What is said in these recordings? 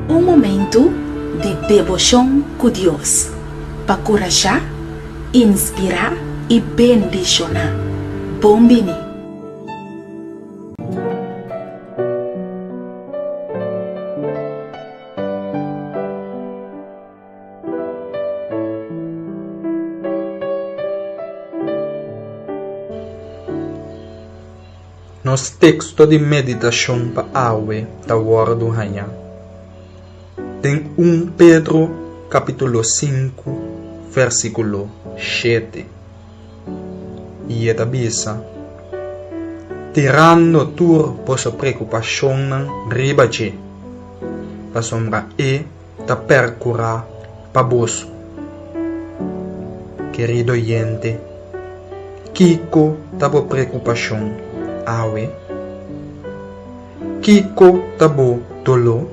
Um momento de devoção com Deus, para encorajar, inspirar e bendicionar. Bombini. Nos texto de meditação para awe da hora do ranha. Tem 1 Pedro capítulo 5 versículo 7. E é da bisa. Tirando tur possa preocupação ng ribache. Pa sombra da percura pa boso. Querido oyente, Kiko tabo preocupação awe? Kiko tabo dolo?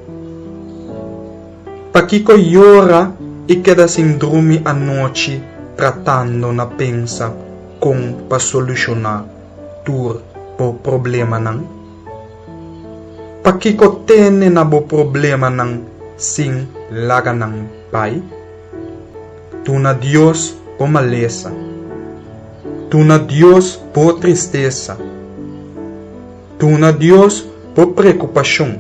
Pa Kiko llora e queda sin dormir a noite tratando na pensa com pa solucionar tur po problema nang? Pa Kiko tene na bo problema nang sin laga nang pai? Tu na Dios po maleza. Tu na Dios po tristeza. Tu na Dios por preocupação.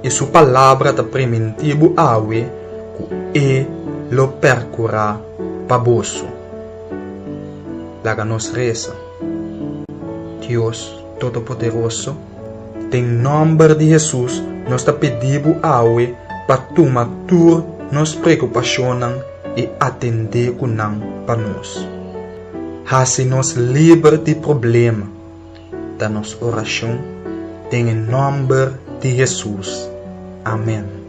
E sua palavra da preventivo awe que lo percura pa boso. Laga nos reza. Deus Todo-Poderoso, em nome de Jesus, nós te pedimos awe para tomar tur nos preocupação e atender com nós para nós. Hace-nos livre de problema. Da nossa oração, em nome de Jesus. Amém.